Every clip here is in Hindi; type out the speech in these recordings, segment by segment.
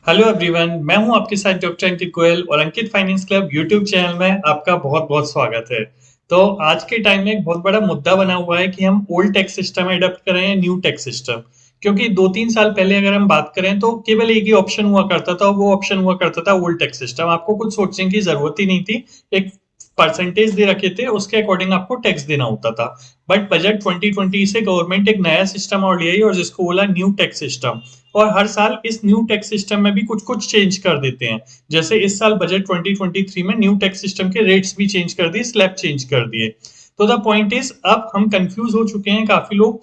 हेलो एवरीवन, मैं हूं आपके साथ डॉक्टर अंकित गोयल और अंकित फाइनेंस क्लब यूट्यूब चैनल में आपका बहुत बहुत स्वागत है। तो आज के टाइम में एक बहुत बड़ा मुद्दा बना हुआ है कि हम ओल्ड टैक्स सिस्टम अडॉप्ट करें या न्यू टैक्स सिस्टम। क्योंकि 2-3 साल पहले अगर हम बात करें तो केवल एक ही ऑप्शन हुआ करता था, और वो ऑप्शन हुआ करता था ओल्ड टैक्स सिस्टम। आपको कुछ सोचने की जरूरत ही नहीं थी। एक परसेंटेज दे रखे थे, उसके अकॉर्डिंग आपको टैक्स देना होता था। बट बजट 2020 से गवर्नमेंट एक नया सिस्टम और ले आई, और जिसको बोला न्यू टैक्स सिस्टम। और हर साल इस न्यू टैक्स सिस्टम में भी कुछ कुछ चेंज कर देते हैं। जैसे इस साल बजट 2023 में न्यू टैक्स सिस्टम के रेट्स भी चेंज कर दिए, स्लैब चेंज कर दिए। तो द पॉइंट इज, अब हम कंफ्यूज हो चुके हैं काफी लोग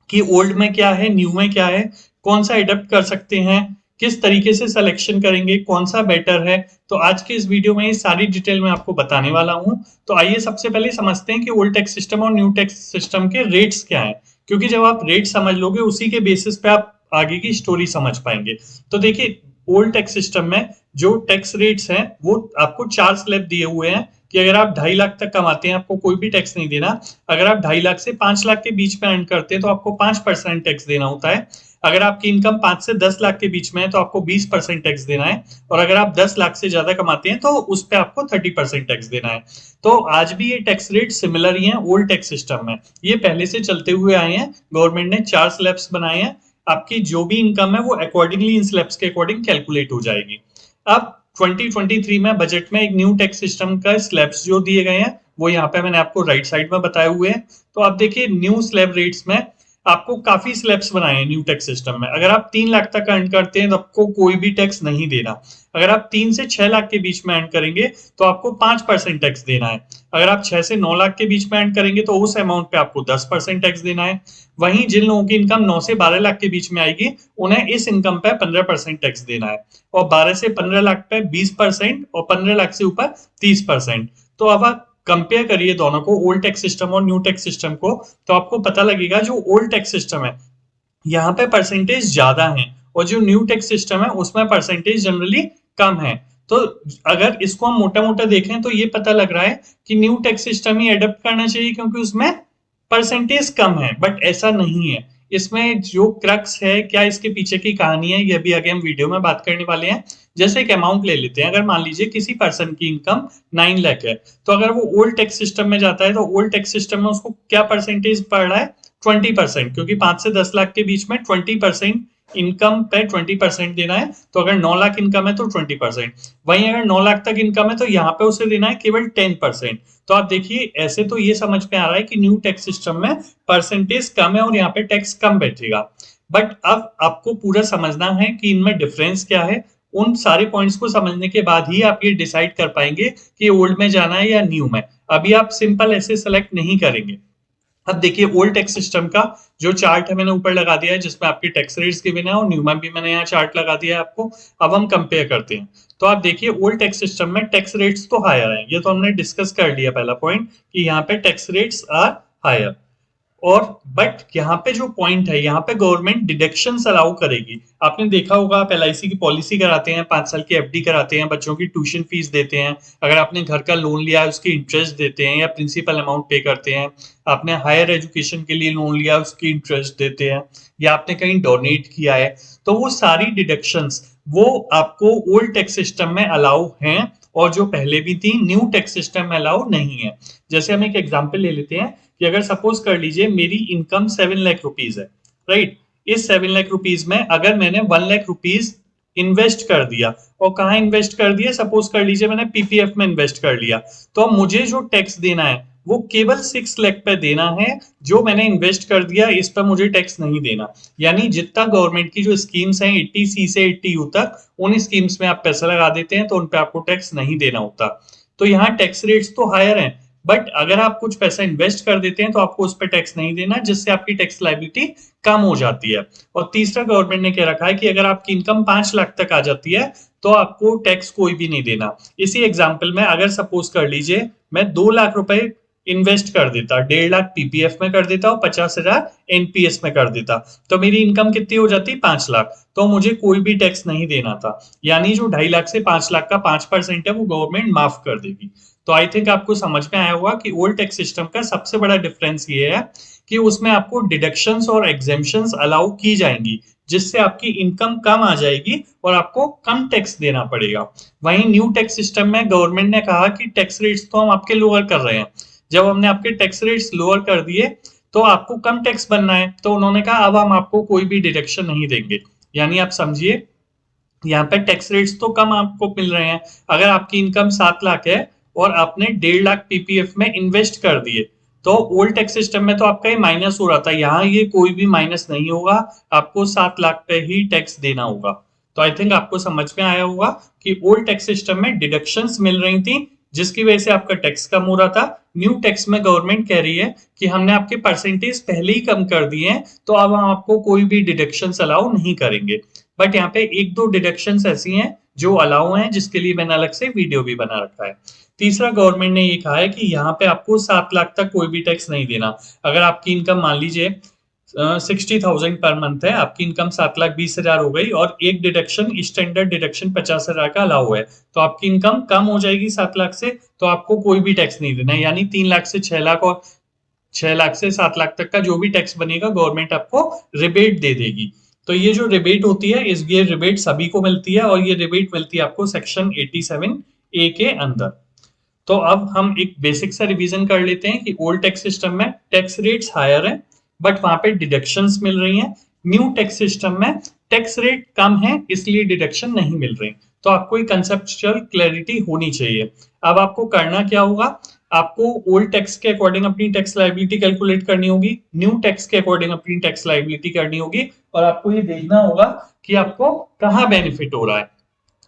कि ओल्ड में क्या है, न्यू में क्या है, कौन सा अडेप्ट कर सकते हैं, किस तरीके से सिलेक्शन करेंगे, कौन सा बेटर है। तो आज के इस वीडियो में ये सारी डिटेल मैं आपको बताने वाला हूं। तो आइए सबसे पहले समझते हैं कि ओल्ड टैक्स सिस्टम और न्यू टैक्स सिस्टम के रेट्स क्या हैं। क्योंकि जब आप रेट समझ लोगे, उसी के बेसिस पे आप आगे की स्टोरी समझ पाएंगे। तो देखिए, ओल्ड टैक्स सिस्टम में जो टैक्स रेट्स हैं वो आपको 4 स्लैब दिए हुए हैं कि अगर आप 2.5 लाख तक कमाते हैं आपको कोई भी टैक्स नहीं देना। अगर आप 2.5 लाख से 5 लाख के बीच में अर्न करते हैं तो आपको 5% टैक्स देना होता है। अगर आपकी इनकम 5 से 10 लाख के बीच में है तो आपको 20% टैक्स देना है। और अगर आप 10 लाख से ज्यादा कमाते हैं तो उस पर आपको 30% टैक्स देना है। तो आज भी ये टैक्स रेट सिमिलर ही है ओल्ड टैक्स सिस्टम में। ये पहले से चलते हुए आए हैं। गवर्नमेंट ने 4 स्लैब्स बनाए हैं। आपकी जो भी इनकम है वो अकॉर्डिंगली इन स्लैब्स के अकॉर्डिंग कैलकुलेट हो जाएगी। अब 2023 में बजट में एक न्यू टैक्स सिस्टम का स्लैब्स जो दिए गए हैं वो यहाँ पे मैंने आपको राइट साइड में बताए हुए हैं। तो आप देखिए, न्यू स्लैब रेट्स में आपको काफी स्लैब्स बनाए हैं न्यू टैक्स सिस्टम में। अगर आप 3 लाख तक अर्न करते हैं तो आपको कोई भी टैक्स नहीं देना। अगर आप 3 से 6 लाख के बीच में अर्न करेंगे तो आपको 5% टैक्स देना है। अगर आप 6 से 9 लाख के बीच में अर्न करेंगे तो उस अमाउंट पे आपको 10% टैक्स देना है। वहीं जिन लोगों की इनकम 9 से 12 लाख के बीच में आएगी, उन्हें इस इनकम पे 15% टैक्स देना है। और 12 से 15 लाख पे 20%, और 15 लाख से ऊपर 30%। तो अब आप कंपेयर करिए दोनों को, ओल्ड टैक्स सिस्टम और न्यू टैक्स सिस्टम को। तो आपको पता लगेगा जो ओल्ड टैक्स सिस्टम है यहाँ पे परसेंटेज ज्यादा है, और जो न्यू टैक्स सिस्टम है उसमें परसेंटेज जनरली कम है। तो अगर इसको हम मोटा मोटा देखें तो ये पता लग रहा है कि न्यू टैक्स सिस्टम ही अडॉप्ट करना चाहिए, क्योंकि उसमें परसेंटेज कम है। बट ऐसा नहीं है। इसमें जो क्रक्स है, क्या इसके पीछे की कहानी है, ये भी आगे हम वीडियो में बात करने वाले हैं। जैसे एक अमाउंट ले लेते हैं। अगर मान लीजिए किसी पर्सन की इनकम 9 लाख है, तो अगर वो ओल्ड टैक्स सिस्टम में जाता है तो ओल्ड टैक्स सिस्टम में उसको क्या परसेंटेज पड़ रहा है? 20%। क्योंकि 5 से 10 लाख के बीच में 20% इनकम पे 20% देना है। तो अगर 9 लाख इनकम है तो 20%। वहीं अगर 9 लाख तक इनकम है तो यहाँ पे उसे देना है केवल 10%। तो आप देखिए, ऐसे तो ये समझ में आ रहा है कि न्यू टैक्स सिस्टम में परसेंटेज कम है और यहाँ पे टैक्स कम बैठेगा। बट अब आपको पूरा समझना है कि इनमें डिफरेंस क्या है। उन सारे पॉइंट्स को समझने के बाद ही आप ये डिसाइड कर पाएंगे कि ओल्ड में जाना है या न्यू में। अभी आप सिंपल ऐसे सेलेक्ट नहीं करेंगे। अब देखिए, ओल्ड टैक्स सिस्टम का जो चार्ट है मैंने ऊपर लगा दिया है, जिसमें आपके टैक्स रेट्स गिवन है, और न्यू में भी मैंने यहाँ चार्ट लगा दिया है आपको। अब हम कंपेयर करते हैं। तो आप देखिए, ओल्ड टैक्स सिस्टम में टैक्स रेट्स तो हायर हैं, ये तो हमने डिस्कस कर लिया पहला पॉइंट कि यहाँ पे टैक्स रेट्स आर हायर। और बट यहाँ पे जो पॉइंट है, यहाँ पे गवर्नमेंट डिडक्शन अलाउ करेगी। आपने देखा होगा, आप एलआईसी की पॉलिसी कराते हैं, 5 साल की एफडी कराते हैं, बच्चों की ट्यूशन फीस देते हैं, अगर आपने घर का लोन लिया है उसकी इंटरेस्ट देते हैं या प्रिंसिपल अमाउंट पे करते हैं, आपने हायर एजुकेशन के लिए लोन लिया उसकी इंटरेस्ट देते हैं, या आपने कहीं डोनेट किया है, तो वो सारी डिडक्शंस वो आपको ओल्ड टैक्स सिस्टम में अलाउ हैं। और जो पहले भी थी, न्यू टैक्स सिस्टम में अलाउ नहीं है। जैसे हम एक एग्जांपल ले लेते हैं कि अगर सपोज कर लीजिए मेरी इनकम 7 लाख रुपीज है, राइट। इस 7 लाख रुपीज में अगर मैंने 1 लाख रुपीज इन्वेस्ट कर दिया, और कहाँ इन्वेस्ट कर दिया, सपोज कर लीजिए मैंने पीपीएफ में इन्वेस्ट कर लिया, तो मुझे जो टैक्स देना है वो केवल 6 लाख पे देना है। जो मैंने इन्वेस्ट कर दिया इस पर मुझे टैक्स नहीं देना। यानी जितना गवर्नमेंट की जो स्कीम्स हैं 80C से 80U तक, उन स्कीम्स में आप पैसा लगा देते हैं तो उन पे आपको टैक्स नहीं देना होता। तो यहाँ टैक्स रेट्स तो हायर हैं, बट अगर आप कुछ पैसा इन्वेस्ट कर देते हैं तो आपको उस पर टैक्स नहीं देना, जिससे आपकी टैक्स लायबिलिटी कम हो जाती है। और तीसरा, गवर्नमेंट ने कह रखा है कि अगर आपकी इनकम 5 लाख तक आ जाती है तो आपको टैक्स कोई भी नहीं देना। इसी एग्जाम्पल में अगर सपोज कर लीजिए मैं 2 लाख रुपए इन्वेस्ट कर देता, 1.5 लाख पीपीएफ में कर देता और 50,000 एनपीएस में कर देता, तो मेरी इनकम कितनी हो जाती? 5 लाख। तो मुझे कोई भी टैक्स नहीं देना था। यानी जो 2.5 लाख से 5 लाख का 5% है वो गवर्नमेंट माफ कर देगी। तो आई थिंक आपको समझ में आया होगा कि ओल्ड टैक्स सिस्टम का सबसे बड़ा डिफरेंस ये है कि उसमें आपको डिडक्शंस और एग्जेम्पशंस अलाउ की जाएंगी, जिससे आपकी इनकम कम आ जाएगी और आपको कम टैक्स देना पड़ेगा। वहीं न्यू टैक्स सिस्टम में गवर्नमेंट ने कहा कि टैक्स रेट्स तो हम आपके लोअर कर रहे हैं। जब हमने आपके टैक्स रेट्स लोअर कर दिए तो आपको कम टैक्स बनना है, तो उन्होंने कहा अब हम आपको कोई भी डिडक्शन नहीं देंगे। यानी आप समझिए, यहाँ पे टैक्स रेट्स तो कम आपको मिल रहे हैं। अगर आपकी इनकम 7 लाख है और आपने 1.5 लाख पीपीएफ में इन्वेस्ट कर दिए, तो ओल्ड टैक्स सिस्टम में तो आपका ये माइनस हो रहा था, यहाँ ये कोई भी माइनस नहीं होगा, आपको 7 लाख पे ही टैक्स देना होगा। तो आई थिंक आपको समझ में आया होगा कि ओल्ड टैक्स सिस्टम में डिडक्शंस मिल रही थी, जिसकी वजह से आपका टैक्स कम हो रहा था। न्यू टैक्स में गवर्नमेंट कह रही है कि हमने आपके परसेंटेज पहले ही कम कर दिए हैं, तो अब हम आपको कोई भी डिडक्शंस अलाउ नहीं करेंगे। बट यहाँ पे एक दो डिडक्शंस ऐसी हैं जो अलाउ हैं, जिसके लिए मैंने अलग से वीडियो भी बना रखा है। तीसरा, गवर्नमेंट ने ये कहा है कि यहाँ पे आपको 7 लाख तक कोई भी टैक्स नहीं देना। अगर आपकी इनकम मान लीजिए 60,000 पर मंथ है, आपकी इनकम 7,20,000 हो गई और एक डिडक्शन स्टैंडर्ड डिडक्शन 50,000 का अलाउ है, तो आपकी इनकम कम हो जाएगी 7 लाख से, तो आपको कोई भी टैक्स नहीं देना है। यानी 3 लाख से 6 लाख और 6 लाख से 7 लाख तक का जो भी टैक्स बनेगा गवर्नमेंट आपको रिबेट दे देगी। तो ये जो रिबेट होती है, इस ये रिबेट सभी को मिलती है और ये रिबेट मिलती है आपको सेक्शन 87A के अंदर। तो अब हम एक बेसिक सा रिवीजन कर लेते हैं कि ओल्ड टैक्स सिस्टम में टैक्स रेट्स हायर है बट वहां पे डिडक्शंस मिल रही हैं। न्यू टैक्स सिस्टम में टैक्स रेट कम है इसलिए डिडक्शन नहीं मिल रही। तो आपको एक कंसेप्चुअल क्लैरिटी होनी चाहिए। अब आपको करना क्या होगा, आपको ओल्ड टैक्स के अकॉर्डिंग अपनी टैक्स लाइबिलिटी कैलकुलेट करनी होगी, न्यू टैक्स के अकॉर्डिंग अपनी टैक्स लाइबिलिटी करनी होगी, और आपको ये देखना होगा कि आपको कहाँ बेनिफिट हो रहा है।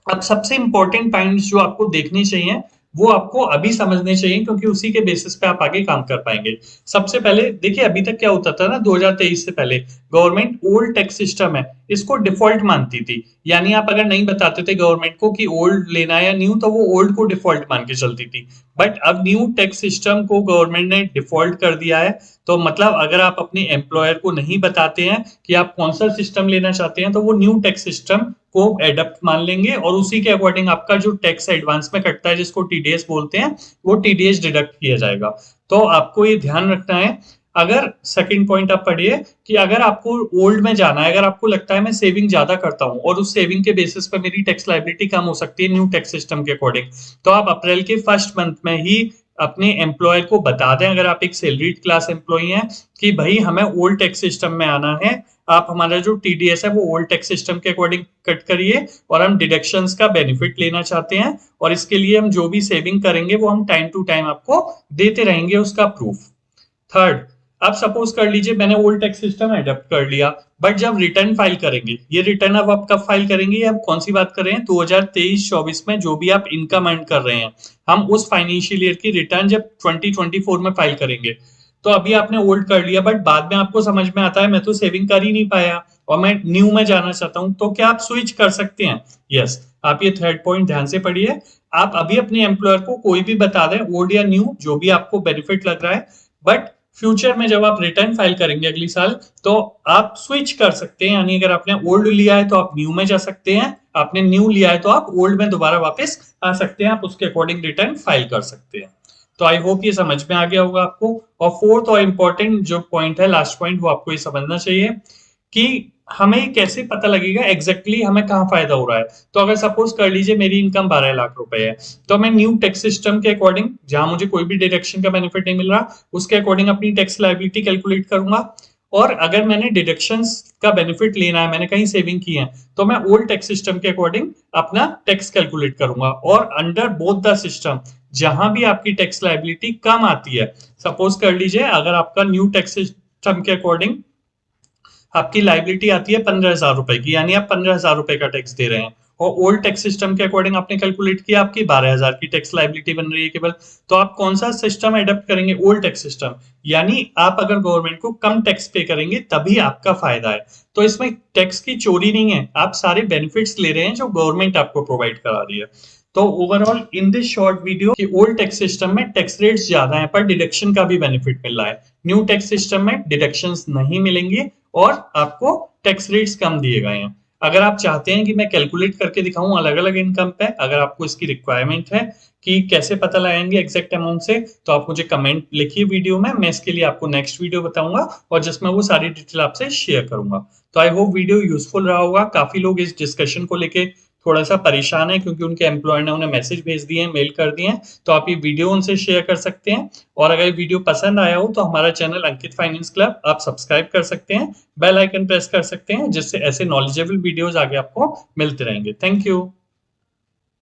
अब सबसे इंपॉर्टेंट पॉइंट्स जो आपको देखने चाहिए वो आपको अभी समझने चाहिए, क्योंकि उसी के बेसिस पे आप आगे काम कर पाएंगे। सबसे पहले देखिए, अभी तक क्या होता था ना, 2023 से पहले गवर्नमेंट ओल्ड टैक्स सिस्टम है इसको डिफॉल्ट मानती थी। यानी आप अगर नहीं बताते थे गवर्नमेंट को कि ओल्ड लेना है या न्यू, तो वो ओल्ड को डिफॉल्ट मान के चलती थी। बट अब न्यू टैक्स सिस्टम को गवर्नमेंट ने डिफॉल्ट कर दिया है। तो मतलब अगर आप अपने एम्प्लॉयर को नहीं बताते हैं कि आप कौन सा सिस्टम लेना चाहते हैं, तो वो न्यू टैक्स सिस्टम को एडप्ट मान लेंगे और उसी के अकॉर्डिंग आपका जो टैक्स एडवांस में कटता है, जिसको टीडीएस बोलते हैं, वो टीडीएस डिडक्ट किया जाएगा। तो आपको ये ध्यान रखना है। अगर सेकंड पॉइंट आप पढ़िए कि अगर आपको ओल्ड में जाना है, अगर आपको लगता है मैं सेविंग ज्यादा करता हूं और उस सेविंग के बेसिस पर मेरी टैक्स लाइबिलिटी कम हो सकती है न्यू टैक्स सिस्टम के अकॉर्डिंग, तो आप अप्रैल के फर्स्ट मंथ में ही अपने एम्प्लॉयर को बता दें, अगर आप एक सैलरीड क्लास एम्प्लॉई हैं, कि भाई हमें ओल्ड टैक्स सिस्टम में आना है। आप हमारा जो टीडीएस है वो ओल्ड टैक्स सिस्टम के अकॉर्डिंग कट करिए और हम डिडक्शंस का बेनिफिट लेना चाहते हैं, और इसके लिए हम जो भी सेविंग करेंगे वो हम टाइम टू टाइम आपको देते रहेंगे उसका प्रूफ। थर्ड, आप सपोज कर लीजिए मैंने ओल्ड टैक्स सिस्टम एडप्ट कर लिया, बट जब रिटर्न फाइल करेंगे, ये रिटर्न अब आप कब फाइल करेंगे, अब कौन सी बात कर रहे हैं, 2023-24 में जो भी आप इनकम अर्न कर रहे हैं, हम उस फाइनेंशियल ईयर की रिटर्न जब 2024 में फाइल करेंगे। तो अभी आपने ओल्ड कर लिया बट बाद में आपको समझ में आता है मैं तो सेविंग कर ही नहीं पाया और मैं न्यू में जाना चाहता हूं, तो क्या आप स्विच कर सकते हैं? यस। आप ये थर्ड पॉइंट ध्यान से पढ़िए। आप अभी अपने एम्प्लॉयर को कोई भी बता दें, ओल्ड या न्यू, जो भी आपको बेनिफिट लग रहा है, बट फ्यूचर में जब आप रिटर्न फाइल करेंगे अगली साल, तो आप स्विच कर सकते हैं। यानी अगर आपने ओल्ड लिया है तो आप न्यू में जा सकते हैं, आपने न्यू लिया है तो आप ओल्ड में दोबारा वापस आ सकते हैं, आप उसके अकॉर्डिंग रिटर्न फाइल कर सकते हैं। तो आई होप ये समझ में आ गया होगा आपको। और फोर्थ और इंपॉर्टेंट जो पॉइंट है, लास्ट पॉइंट, वो आपको ये समझना चाहिए कि हमें कैसे पता लगेगा एग्जैक्टली हमें कहाँ फायदा हो रहा है। तो अगर सपोज कर लीजिए मेरी इनकम 12 लाख रुपए है, तो मैं न्यू टैक्स सिस्टम के अकॉर्डिंग, जहां मुझे कोई भी डिडक्शन का बेनिफिट नहीं मिल रहा, उसके अकॉर्डिंग अपनी टैक्स लाइबिलिटी कैलकुलेट करूंगा। और अगर मैंने डिडक्शंस का बेनिफिट लेना है, मैंने कहीं सेविंग की है, तो मैं ओल्ड टैक्स सिस्टम के अकॉर्डिंग अपना टैक्स कैलकुलेट करूंगा। और अंडर बोथ द सिस्टम, जहां भी आपकी टैक्स लाइबिलिटी कम आती है, सपोज कर लीजिए अगर आपका न्यू टैक्स सिस्टम के अकॉर्डिंग आपकी लाइबिलिटी आती है 15,000 रुपए की, यानी आप 15,000 रुपए का टैक्स दे रहे हैं, और ओल्ड टैक्स सिस्टम के अकॉर्डिंग आपने कैलकुलेट किया आपकी 12,000 की टैक्स लाइबिलिटी बन रही है केवल, तो आप कौन सा सिस्टम एडप्ट करेंगे? Old tax system. यानी आप अगर गवर्नमेंट को कम टैक्स पे करेंगे तभी आपका फायदा है। तो इसमें टैक्स की चोरी नहीं है, आप सारे बेनिफिट्स ले रहे हैं जो गवर्नमेंट आपको प्रोवाइड करा रही है। तो overall in this short video कि ओल्ड टैक्स सिस्टम में टैक्स रेट्स ज्यादा है पर डिडक्शन का भी बेनिफिट मिल रहा है, न्यू टैक्स सिस्टम में डिडक्शंस नहीं मिलेंगे और आपको टैक्स रेट्स कम दिए गए हैं। अगर आप चाहते हैं कि मैं कैलकुलेट करके दिखाऊं अलग अलग इनकम पे, अगर आपको इसकी रिक्वायरमेंट है कि कैसे पता लगाएंगे एग्जैक्ट अमाउंट से, तो आप मुझे कमेंट लिखिए वीडियो में, मैं इसके लिए आपको नेक्स्ट वीडियो बताऊंगा और जिसमें वो सारी डिटेल आपसे शेयर करूंगा। तो आई होप वीडियो यूजफुल रहा होगा। काफी लोग इस डिस्कशन को लेके थोड़ा सा परेशान है क्योंकि उनके एम्प्लॉयर ने उन्हें मैसेज भेज दिए हैं, मेल कर दिए हैं। तो आप ये वीडियो उनसे शेयर कर सकते हैं। और अगर वीडियो पसंद आया हो तो हमारा चैनल अंकित फाइनेंस क्लब आप सब्सक्राइब कर सकते हैं, बेल आइकन प्रेस कर सकते हैं, जिससे ऐसे नॉलेजेबल वीडियोस आगे आपको मिलते रहेंगे। Thank you.